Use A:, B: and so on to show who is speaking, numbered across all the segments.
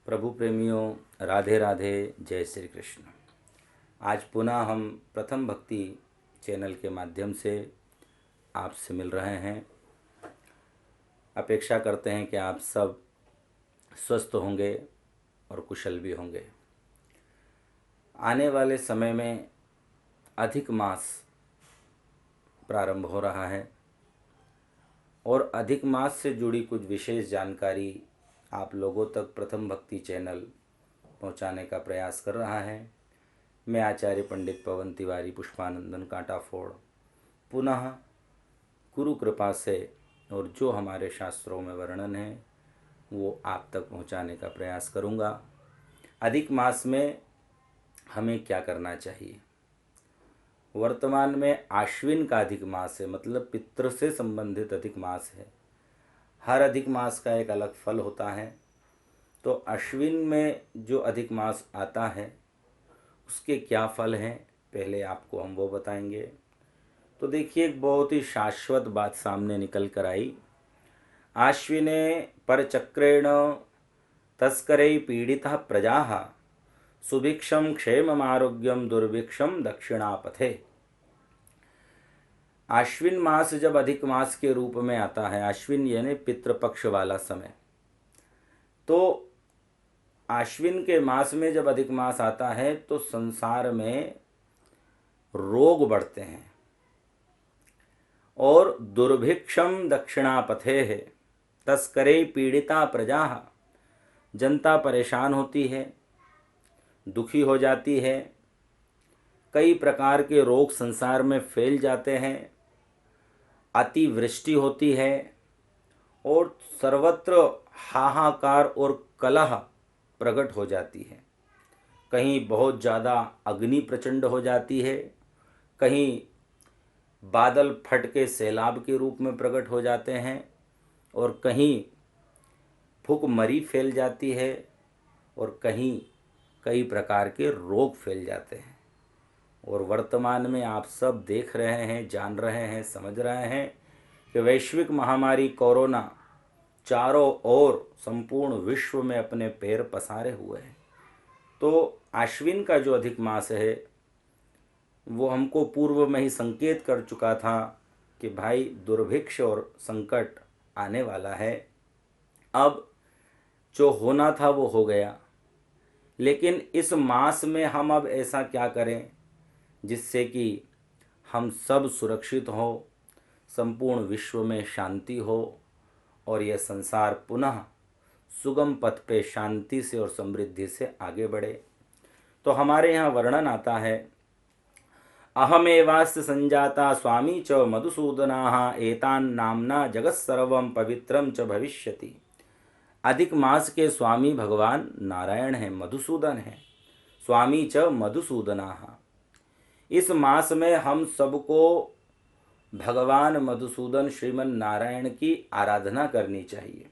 A: प्रभु प्रेमियों, राधे राधे, जय श्री कृष्ण। आज पुनः हम प्रथम भक्ति चैनल के माध्यम से आपसे मिल रहे हैं। अपेक्षा करते हैं कि आप सब स्वस्थ होंगे और कुशल भी होंगे। आने वाले समय में अधिक मास प्रारंभ हो रहा है और अधिक मास से जुड़ी कुछ विशेष जानकारी आप लोगों तक प्रथम भक्ति चैनल पहुंचाने का प्रयास कर रहा है। मैं आचार्य पंडित पवन तिवारी पुष्पानंदन कांटाफोड़ पुनः गुरु कृपा से और जो हमारे शास्त्रों में वर्णन है वो आप तक पहुंचाने का प्रयास करूंगा। अधिक मास में हमें क्या करना चाहिए। वर्तमान में आश्विन का अधिक मास है, मतलब पितृ से संबंधित अधिक मास है। हर अधिक मास का एक अलग फल होता है। तो अश्विन में जो अधिक मास आता है उसके क्या फल हैं, पहले आपको हम वो बताएंगे। तो देखिए, एक बहुत ही शाश्वत बात सामने निकल कर आई। आश्विने परचक्रेण तस्करै पीडिता प्रजाः सुभिक्षम क्षेमम आरोग्यम दुर्भिक्षम दक्षिणापथे। आश्विन मास जब अधिक मास के रूप में आता है, आश्विन यानी पितृपक्ष वाला समय, तो आश्विन के मास में जब अधिक मास आता है तो संसार में रोग बढ़ते हैं और दुर्भिक्षम दक्षिणापथे है। तस्करे पीड़िता प्रजा, जनता परेशान होती है, दुखी हो जाती है। कई प्रकार के रोग संसार में फैल जाते हैं, अतिवृष्टि होती है और सर्वत्र हाहाकार और कलह प्रकट हो जाती है। कहीं बहुत ज़्यादा अग्नि प्रचंड हो जाती है, कहीं बादल फट के सैलाब के रूप में प्रकट हो जाते हैं और कहीं भूखमरी फैल जाती है और कहीं कई प्रकार के रोग फैल जाते हैं। और वर्तमान में आप सब देख रहे हैं, जान रहे हैं, समझ रहे हैं कि वैश्विक महामारी कोरोना चारों ओर संपूर्ण विश्व में अपने पैर पसारे हुए हैं। तो आश्विन का जो अधिक मास है वो हमको पूर्व में ही संकेत कर चुका था कि भाई दुर्भिक्ष और संकट आने वाला है। अब जो होना था वो हो गया, लेकिन इस मास में हम अब ऐसा क्या करें जिससे कि हम सब सुरक्षित हो, संपूर्ण विश्व में शांति हो और यह संसार पुनः सुगम पथ पे शांति से और समृद्धि से आगे बढ़े। तो हमारे यहाँ वर्णन आता है, अहमेवास्य संजाता स्वामी च मधुसूदना एतान नामना जगत्सर्वं पवित्रम च भविष्यति। अधिक मास के स्वामी भगवान नारायण हैं, मधुसूदन हैं। स्वामी च मधुसूदना। इस मास में हम सबको भगवान मधुसूदन श्रीमन नारायण की आराधना करनी चाहिए,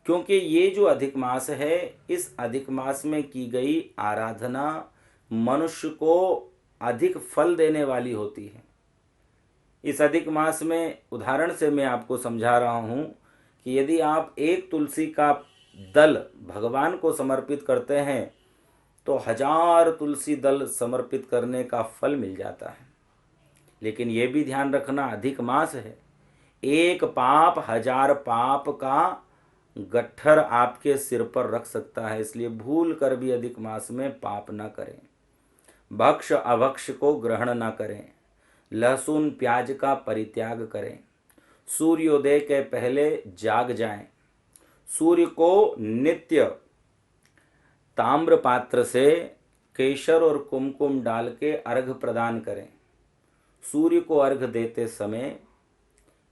A: क्योंकि ये जो अधिक मास है, इस अधिक मास में की गई आराधना मनुष्य को अधिक फल देने वाली होती है। इस अधिक मास में उदाहरण से मैं आपको समझा रहा हूँ कि यदि आप एक तुलसी का दल भगवान को समर्पित करते हैं तो 1000 तुलसी दल समर्पित करने का फल मिल जाता है। लेकिन ये भी ध्यान रखना, अधिक मास है, एक पाप 1000 पाप का गट्ठर आपके सिर पर रख सकता है। इसलिए भूल कर भी अधिक मास में पाप न करें, भक्ष अभक्ष को ग्रहण न करें, लहसुन प्याज का परित्याग करें, सूर्योदय के पहले जाग जाएं, सूर्य को नित्य ताम्र पात्र से केसर और कुमकुम डाल के अर्घ प्रदान करें। सूर्य को अर्घ देते समय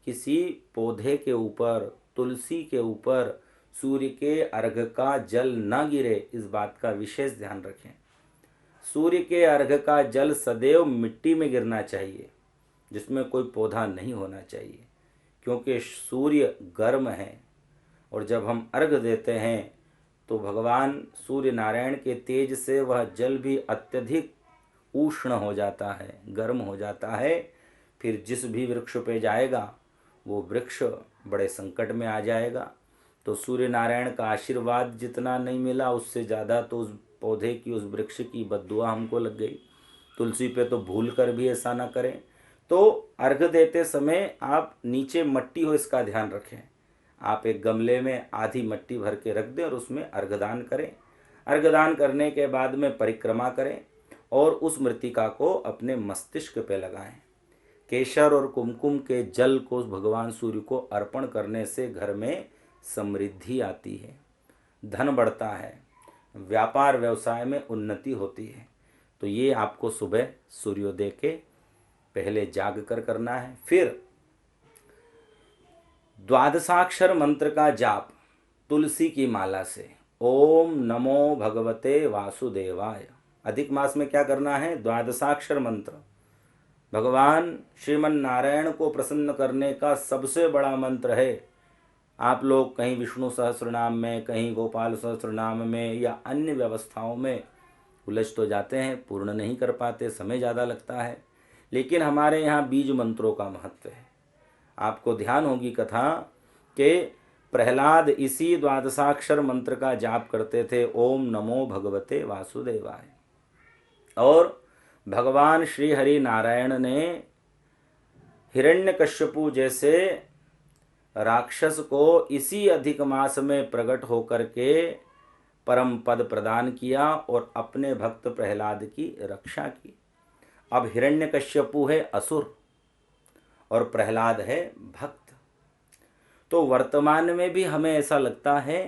A: किसी पौधे के ऊपर, तुलसी के ऊपर सूर्य के अर्घ का जल न गिरे, इस बात का विशेष ध्यान रखें। सूर्य के अर्घ का जल सदैव मिट्टी में गिरना चाहिए, जिसमें कोई पौधा नहीं होना चाहिए, क्योंकि सूर्य गर्म है और जब हम अर्घ देते हैं तो भगवान सूर्य नारायण के तेज से वह जल भी अत्यधिक उष्ण हो जाता है, गर्म हो जाता है। फिर जिस भी वृक्ष पे जाएगा वो वृक्ष बड़े संकट में आ जाएगा। तो सूर्य नारायण का आशीर्वाद जितना नहीं मिला उससे ज़्यादा तो उस पौधे की, उस वृक्ष की बद्दुआ हमको लग गई। तुलसी पे तो भूल कर भी ऐसा ना करें। तो अर्घ देते समय आप नीचे मट्टी हो इसका ध्यान रखें। आप एक गमले में आधी मट्टी भर के रख दें और उसमें अर्घदान करें। अर्घदान करने के बाद में परिक्रमा करें और उस मृतिका को अपने मस्तिष्क पे लगाएं। केशर और कुमकुम के जल को भगवान सूर्य को अर्पण करने से घर में समृद्धि आती है, धन बढ़ता है, व्यापार व्यवसाय में उन्नति होती है। तो ये आपको सुबह सूर्योदय के पहले जाग कर करना है। फिर द्वादशाक्षर मंत्र का जाप तुलसी की माला से, ओम नमो भगवते वासुदेवाय। अधिक मास में क्या करना है? द्वादशाक्षर मंत्र भगवान श्रीमन नारायण को प्रसन्न करने का सबसे बड़ा मंत्र है। आप लोग कहीं विष्णु सहस्रनाम में, कहीं गोपाल सहस्रनाम में या अन्य व्यवस्थाओं में उलझ तो जाते हैं, पूर्ण नहीं कर पाते, समय ज़्यादा लगता है। लेकिन हमारे यहाँ बीज मंत्रों का महत्व है। आपको ध्यान होगी कथा कि प्रहलाद इसी द्वादशाक्षर मंत्र का जाप करते थे, ओम नमो भगवते वासुदेवाय। और भगवान श्री हरि नारायण ने हिरण्यकश्यपु जैसे राक्षस को इसी अधिक मास में प्रकट होकर के परम पद प्रदान किया और अपने भक्त प्रहलाद की रक्षा की। अब हिरण्यकश्यपु है असुर और प्रहलाद है भक्त। तो वर्तमान में भी हमें ऐसा लगता है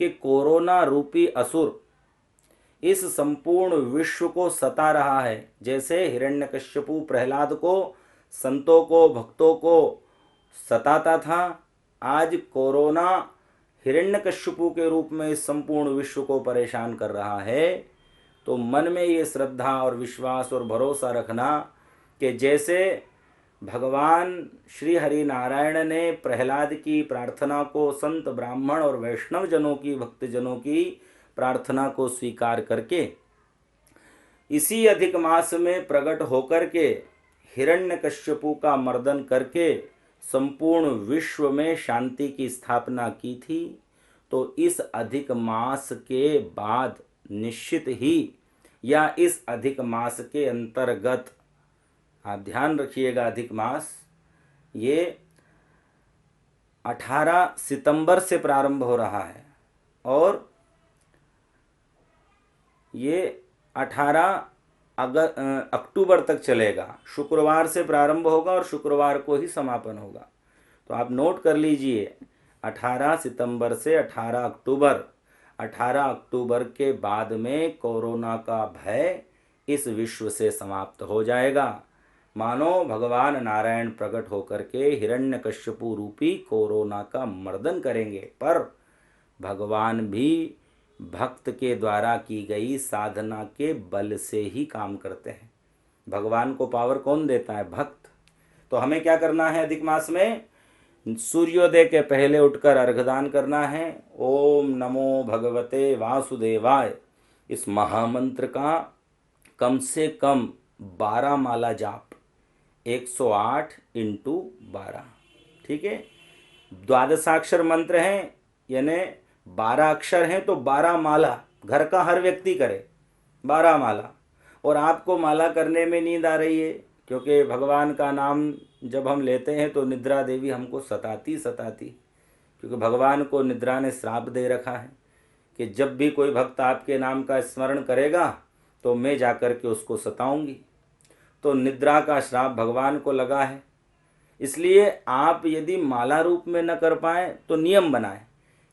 A: कि कोरोना रूपी असुर इस संपूर्ण विश्व को सता रहा है। जैसे हिरण्यकश्यपु प्रहलाद को, संतों को, भक्तों को सताता था, आज कोरोना हिरण्यकश्यपु के रूप में इस संपूर्ण विश्व को परेशान कर रहा है। तो मन में ये श्रद्धा और विश्वास और भरोसा रखना कि जैसे भगवान श्री हरि नारायण ने प्रहलाद की प्रार्थना को, संत ब्राह्मण और वैष्णव जनों की, भक्तजनों की प्रार्थना को स्वीकार करके इसी अधिक मास में प्रकट होकर के हिरण्यकश्यपु का मर्दन करके संपूर्ण विश्व में शांति की स्थापना की थी, तो इस अधिक मास के बाद निश्चित ही या इस अधिक मास के अंतर्गत, आप ध्यान रखिएगा, अधिक मास ये 18 सितंबर से प्रारंभ हो रहा है और ये 18 अक्टूबर तक चलेगा। शुक्रवार से प्रारंभ होगा और शुक्रवार को ही समापन होगा। तो आप नोट कर लीजिए, 18 सितंबर से 18 अक्टूबर, 18 अक्टूबर के बाद में कोरोना का भय इस विश्व से समाप्त हो जाएगा। मानो भगवान नारायण प्रकट होकर के हिरण्यकश्यपु रूपी कोरोना का मर्दन करेंगे। पर भगवान भी भक्त के द्वारा की गई साधना के बल से ही काम करते हैं। भगवान को पावर कौन देता है? भक्त। तो हमें क्या करना है? अधिक मास में सूर्योदय के पहले उठकर अर्घदान करना है। ओम नमो भगवते वासुदेवाय, इस महामंत्र का कम से कम 12 माला जाप, 108 × 12, ठीक है। द्वादशाक्षर मंत्र हैं, यानी 12 अक्षर हैं, तो 12 माला घर का हर व्यक्ति करे, 12 माला। और आपको माला करने में नींद आ रही है, क्योंकि भगवान का नाम जब हम लेते हैं तो निद्रा देवी हमको सताती, क्योंकि भगवान को निद्रा ने श्राप दे रखा है कि जब भी कोई भक्त आपके नाम का स्मरण करेगा तो मैं जाकर के उसको सताऊंगी। तो निद्रा का श्राप भगवान को लगा है। इसलिए आप यदि माला रूप में न कर पाए तो नियम बनाएं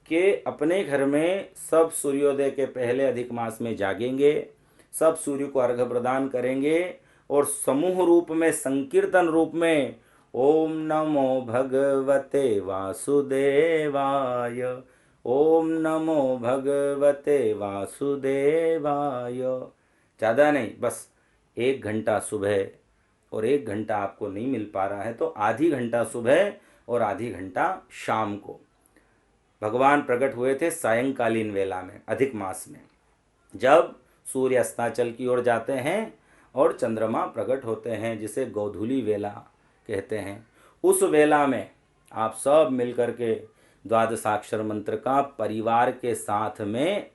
A: कि अपने घर में सब सूर्योदय के पहले अधिक मास में जागेंगे, सब सूर्य को अर्घ्य प्रदान करेंगे और समूह रूप में, संकीर्तन रूप में ओम नमो भगवते वासुदेवाय, ओम नमो भगवते वासुदेवाय। ज़्यादा नहीं, बस 1 घंटा सुबह और 1 घंटा आपको नहीं मिल पा रहा है तो आधी घंटा सुबह और आधी घंटा शाम को। भगवान प्रकट हुए थे सायंकालीन वेला में, अधिक मास में, जब सूर्य अस्ताचल की ओर जाते हैं और चंद्रमा प्रकट होते हैं, जिसे गोधूली वेला कहते हैं। उस वेला में आप सब मिल कर के द्वादशाक्षर मंत्र का परिवार के साथ में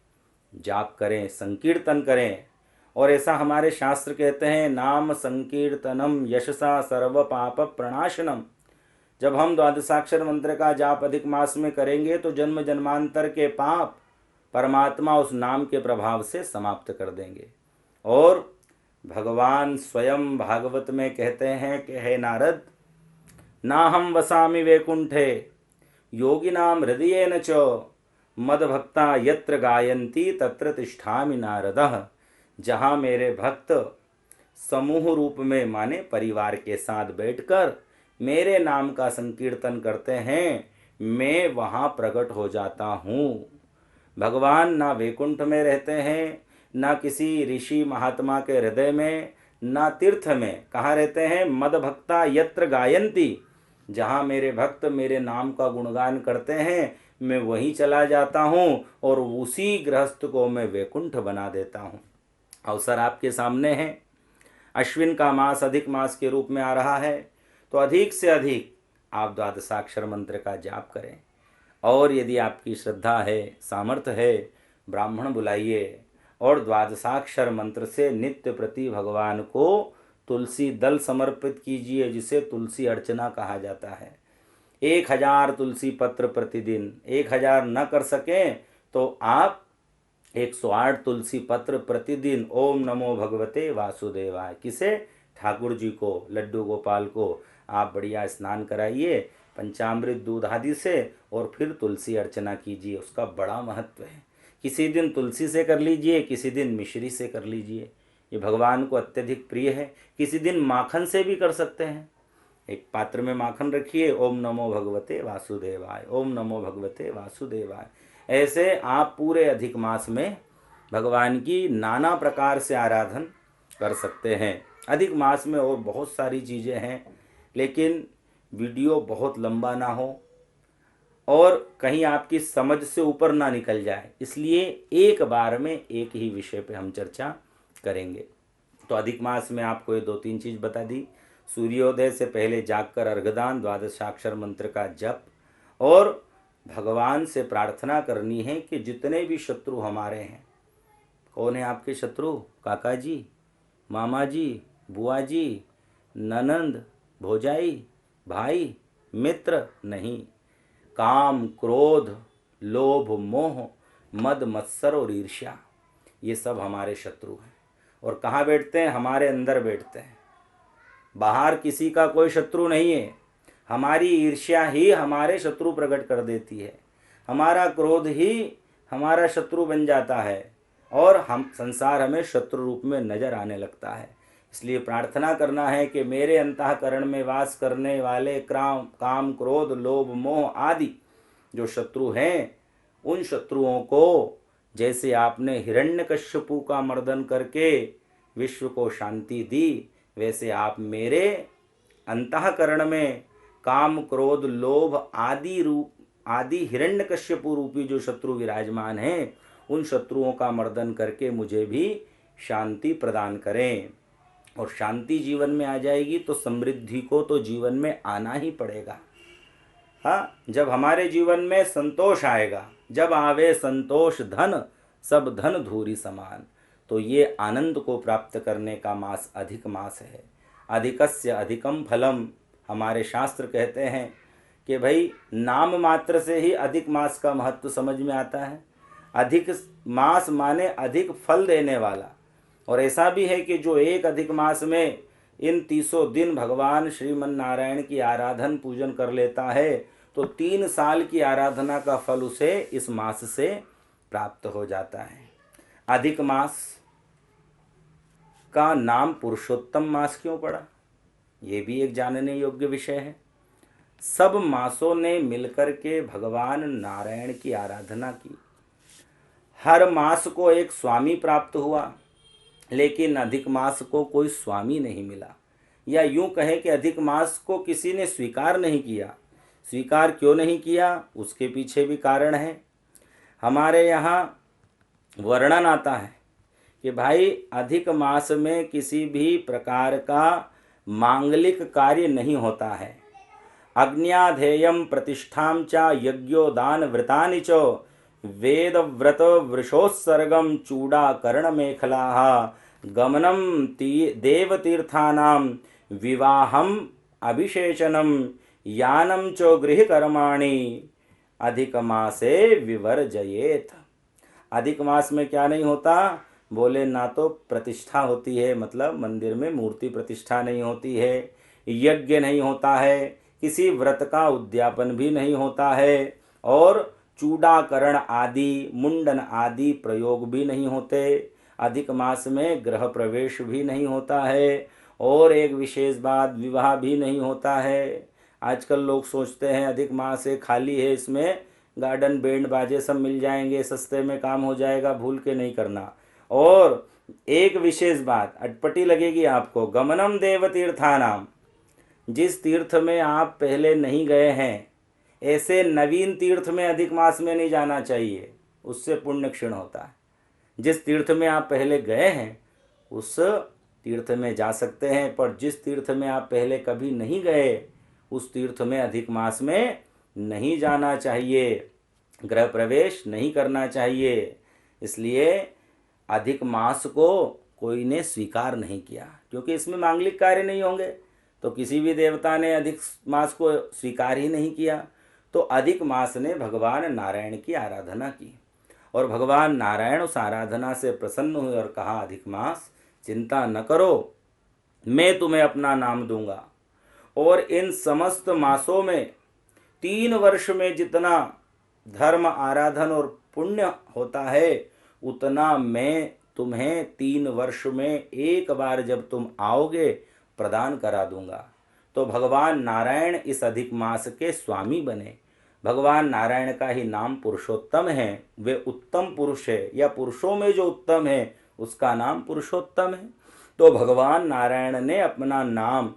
A: जाप करें, संकीर्तन करें। और ऐसा हमारे शास्त्र कहते हैं, नाम संकीर्तनम यशसा सर्व पाप प्रणाशनम। जब हम द्वादशाक्षर मंत्र का जाप अधिक मास में करेंगे तो जन्म जन्मांतर के पाप परमात्मा उस नाम के प्रभाव से समाप्त कर देंगे। और भगवान स्वयं भागवत में कहते हैं कि हे नारद, ना हम वसामि वैकुंठे योगिनाम हृदयेन च मदभक्ता यत्र गायन्ति तत्र तिष्ठामि नारदः। जहाँ मेरे भक्त समूह रूप में माने परिवार के साथ बैठकर मेरे नाम का संकीर्तन करते हैं, मैं वहाँ प्रकट हो जाता हूँ। भगवान ना वैकुंठ में रहते हैं, ना किसी ऋषि महात्मा के हृदय में, ना तीर्थ में। कहाँ रहते हैं? मदभक्ता यत्र गायन्ति। जहाँ मेरे भक्त मेरे नाम का गुणगान करते हैं, मैं वहीं चला जाता हूँ और उसी गृहस्थ को मैं वैकुंठ बना देता हूँ। अवसर आपके सामने है। अश्विन का मास अधिक मास के रूप में आ रहा है, तो अधिक से अधिक आप द्वादशाक्षर मंत्र का जाप करें। और यदि आपकी श्रद्धा है, सामर्थ्य है, ब्राह्मण बुलाइए और द्वादशाक्षर मंत्र से नित्य प्रति भगवान को तुलसी दल समर्पित कीजिए, जिसे तुलसी अर्चना कहा जाता है। 1000 तुलसी पत्र प्रतिदिन, 1000 न कर सकें तो आप 108 तुलसी पत्र प्रतिदिन ओम नमो भगवते वासुदेवाय। किसे? ठाकुर जी को, लड्डू गोपाल को आप बढ़िया स्नान कराइए पंचामृत दूध आदि से, और फिर तुलसी अर्चना कीजिए। उसका बड़ा महत्व है। किसी दिन तुलसी से कर लीजिए, किसी दिन मिश्री से कर लीजिए, ये भगवान को अत्यधिक प्रिय है। किसी दिन माखन से भी कर सकते हैं। एक पात्र में माखन रखिए, ओम नमो भगवते वासुदेवाय, ओम नमो भगवते वासुदेवाय। ऐसे आप पूरे अधिक मास में भगवान की नाना प्रकार से आराधन कर सकते हैं। अधिक मास में और बहुत सारी चीज़ें हैं, लेकिन वीडियो बहुत लंबा ना हो और कहीं आपकी समझ से ऊपर ना निकल जाए, इसलिए एक बार में एक ही विषय पे हम चर्चा करेंगे। तो अधिक मास में आपको ये 2-3 चीज़ बता दी। सूर्योदय से पहले जागकर अर्घदान, द्वादशाक्षर मंत्र का जप, और भगवान से प्रार्थना करनी है कि जितने भी शत्रु हमारे हैं, कौन है आपके शत्रु? काका जी, मामा जी, बुआ जी, ननंद, भौजाई, भाई, मित्र नहीं। काम, क्रोध, लोभ, मोह, मद, मत्सर और ईर्ष्या, ये सब हमारे शत्रु हैं। और कहाँ बैठते हैं? हमारे अंदर बैठते हैं। बाहर किसी का कोई शत्रु नहीं है। हमारी ईर्ष्या ही हमारे शत्रु प्रकट कर देती है। हमारा क्रोध ही हमारा शत्रु बन जाता है और हम संसार हमें शत्रु रूप में नजर आने लगता है। इसलिए प्रार्थना करना है कि मेरे अंतःकरण में वास करने वाले काम, क्रोध, लोभ, मोह आदि जो शत्रु हैं, उन शत्रुओं को जैसे आपने हिरण्यकश्यपु का मर्दन करके विश्व को शांति दी, वैसे आप मेरे अंतःकरण में काम, क्रोध, लोभ आदि हिरण्यकश्यपु रूपी जो शत्रु विराजमान हैं, उन शत्रुओं का मर्दन करके मुझे भी शांति प्रदान करें। और शांति जीवन में आ जाएगी तो समृद्धि को तो जीवन में आना ही पड़ेगा। हाँ, जब हमारे जीवन में संतोष आएगा, जब आवे संतोष धन, सब धन धूरी समान, तो ये आनंद को प्राप्त करने का मास अधिक मास है। अधिकस्य अधिकम फलम, हमारे शास्त्र कहते हैं कि भाई नाम मात्र से ही अधिक मास का महत्व समझ में आता है। अधिक मास माने अधिक फल देने वाला। और ऐसा भी है कि जो एक अधिक मास में इन 300 दिन भगवान श्रीमन नारायण की आराधन पूजन कर लेता है, तो 3 साल की आराधना का फल उसे इस मास से प्राप्त हो जाता है। अधिक मास का नाम पुरुषोत्तम मास क्यों पड़ा, ये भी एक जानने योग्य विषय है। सब मासों ने मिलकर के भगवान नारायण की आराधना की। हर मास को एक स्वामी प्राप्त हुआ, लेकिन अधिक मास को कोई स्वामी नहीं मिला, या यूं कहें कि अधिक मास को किसी ने स्वीकार नहीं किया। स्वीकार क्यों नहीं किया, उसके पीछे भी कारण है। हमारे यहाँ वर्णन आता है कि भाई अधिक मास में किसी भी प्रकार का मांगलिक कार्य नहीं होता है। अग्न्याधेयं प्रतिष्ठां च यज्ञोदान व्रतानि च वेदव्रत वृषोत्सर्गं चूडाकर्णमेखलाः गमनं देवतीर्थानां विवाहम् अभिषेचनं यानं च गृहकर्माणि अधिक मासे विवर्जयेत। अधिक मास में क्या नहीं होता? बोले ना तो प्रतिष्ठा होती है, मतलब मंदिर में मूर्ति प्रतिष्ठा नहीं होती है, यज्ञ नहीं होता है, किसी व्रत का उद्यापन भी नहीं होता है, और चूड़ाकरण आदि मुंडन आदि प्रयोग भी नहीं होते। अधिक मास में गृह प्रवेश भी नहीं होता है, और एक विशेष बात, विवाह भी नहीं होता है। आजकल लोग सोचते हैं अधिक मास है, खाली है, इसमें गार्डन बैंड बाजे सब मिल जाएंगे, सस्ते में काम हो जाएगा, भूल के नहीं करना। और एक विशेष बात अटपटी लगेगी आपको, गमनम देव तीर्थानाम, जिस तीर्थ में आप पहले नहीं गए हैं, ऐसे नवीन तीर्थ में अधिक मास में नहीं जाना चाहिए, उससे पुण्य क्षीण होता है। जिस तीर्थ में आप पहले गए हैं उस तीर्थ में जा सकते हैं, पर जिस तीर्थ में आप पहले कभी नहीं गए उस तीर्थ में अधिक मास में नहीं जाना चाहिए, गृह प्रवेश नहीं करना चाहिए। इसलिए अधिक मास को कोई ने स्वीकार नहीं किया, क्योंकि इसमें मांगलिक कार्य नहीं होंगे, तो किसी भी देवता ने अधिक मास को स्वीकार ही नहीं किया। तो अधिक मास ने भगवान नारायण की आराधना की, और भगवान नारायण उस आराधना से प्रसन्न हुए और कहा, अधिक मास चिंता न करो, मैं तुम्हें अपना नाम दूंगा, और इन समस्त मासों में 3 वर्ष में जितना धर्म आराधन और पुण्य होता है उतना मैं तुम्हें 3 वर्ष में एक बार जब तुम आओगे प्रदान करा दूंगा। तो भगवान नारायण इस अधिक मास के स्वामी बने। भगवान नारायण का ही नाम पुरुषोत्तम है, वे उत्तम पुरुष है, या पुरुषों में जो उत्तम है उसका नाम पुरुषोत्तम है। तो भगवान नारायण ने अपना नाम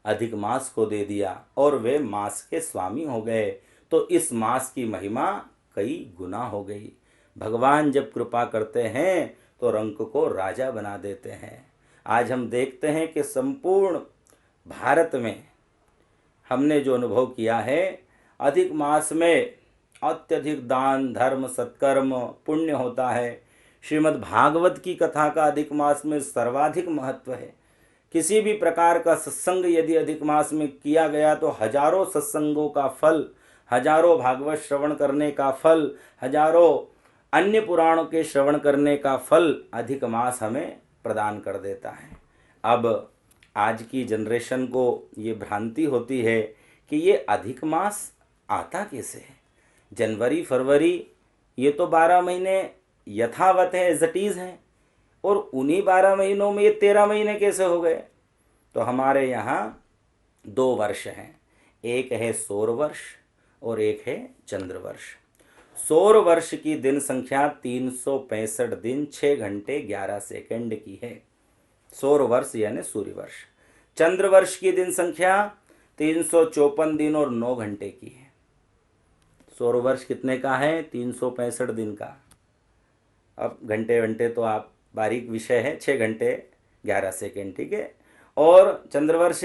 A: अधिक मास को दे दिया और वे मास के स्वामी हो गए। तो इस मास की महिमा कई गुना हो गई। भगवान जब कृपा करते हैं तो रंक को राजा बना देते हैं। आज हम देखते हैं कि संपूर्ण भारत में हमने जो अनुभव किया है, अधिक मास में अत्यधिक दान धर्म सत्कर्म पुण्य होता है। श्रीमद् भागवत की कथा का अधिक मास में सर्वाधिक महत्व है। किसी भी प्रकार का सत्संग यदि अधिक मास में किया गया तो हजारों सत्संगों का फल, हजारों भागवत श्रवण करने का फल, हजारों अन्य पुराणों के श्रवण करने का फल अधिक मास हमें प्रदान कर देता है। अब आज की जनरेशन को ये भ्रांति होती है कि ये अधिक मास आता कैसे है। जनवरी फरवरी ये तो 12 महीने यथावत है, एज इट इज़ हैं, और उन्हीं 12 महीनों में ये 13 महीने कैसे हो गए। तो हमारे यहाँ 2 वर्ष हैं, एक है सौर वर्ष और एक है चंद्र वर्ष। सौर वर्ष की दिन संख्या 365 दिन 6 घंटे 11 सेकंड की है, सौर वर्ष यानी सूर्य वर्ष। चंद्र वर्ष की दिन संख्या 354 दिन और 9 घंटे की है। सौर वर्ष कितने का है? 365 दिन का। अब घंटे घंटे तो आप बारीक विषय है, 6 घंटे 11 सेकेंड, ठीक है। और चंद्रवर्ष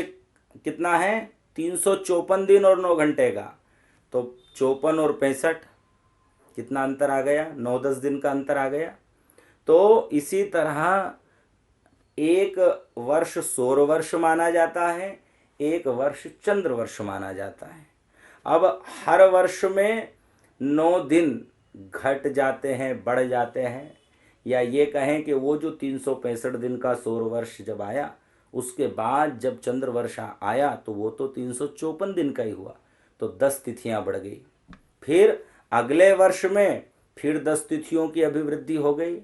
A: कितना है? 354 दिन और 9 घंटे का। तो 54 और 65 कितना अंतर आ गया? 9-10 दिन का अंतर आ गया। तो इसी तरह एक वर्ष सौर वर्ष माना जाता है, एक वर्ष चंद्र वर्ष माना जाता है। अब हर वर्ष में 9 दिन घट जाते हैं, बढ़ जाते हैं, या ये कहें कि वो जो 365 दिन का सौर वर्ष जब आया उसके बाद जब चंद्र वर्ष आया तो वो तो 354 दिन का ही हुआ, तो 10 तिथियां बढ़ गई। फिर अगले वर्ष में फिर 10 तिथियों की अभिवृद्धि हो गई।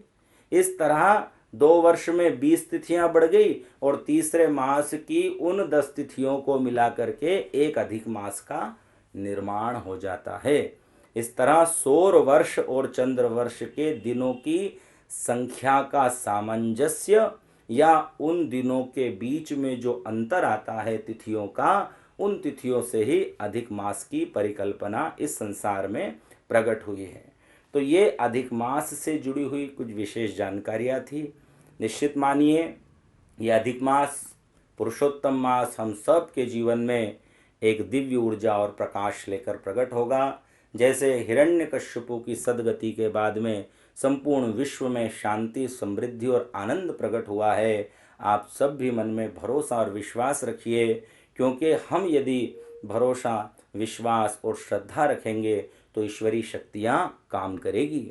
A: इस तरह 2 वर्ष में 20 तिथियां बढ़ गई और तीसरे मास की उन 10 तिथियों को मिला करके एक अधिक मास का निर्माण हो जाता है। इस तरह सौर वर्ष और चंद्र वर्ष के दिनों की संख्या का सामंजस्य या उन दिनों के बीच में जो अंतर आता है तिथियों का, उन तिथियों से ही अधिक मास की परिकल्पना इस संसार में प्रकट हुई है। तो ये अधिक मास से जुड़ी हुई कुछ विशेष जानकारियाँ थी। निश्चित मानिए ये अधिक मास पुरुषोत्तम मास हम सब के जीवन में एक दिव्य ऊर्जा और प्रकाश लेकर प्रकट होगा। जैसे हिरण्यकश्यपु की सद्गति के बाद में संपूर्ण विश्व में शांति, समृद्धि और आनंद प्रकट हुआ है, आप सब भी मन में भरोसा और विश्वास रखिए, क्योंकि हम यदि भरोसा, विश्वास और श्रद्धा रखेंगे तो ईश्वरीय शक्तियाँ काम करेगी।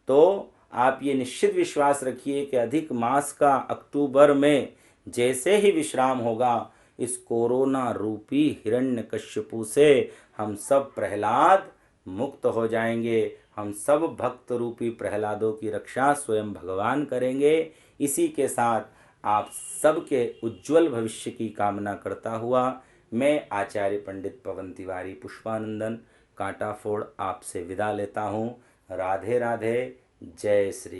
A: तो आप ये निश्चित विश्वास रखिए कि अधिक मास का अक्टूबर में जैसे ही विश्राम होगा, इस कोरोना रूपी हिरण्यकश्यपु से हम सब प्रहलाद मुक्त हो जाएंगे। हम सब भक्त रूपी प्रहलादों की रक्षा स्वयं भगवान करेंगे। इसी के साथ आप सबके उज्जवल भविष्य की कामना करता हुआ मैं आचार्य पंडित पवन तिवारी पुष्पानंदन कांटाफोड़ आपसे विदा लेता हूँ। राधे राधे। जय श्री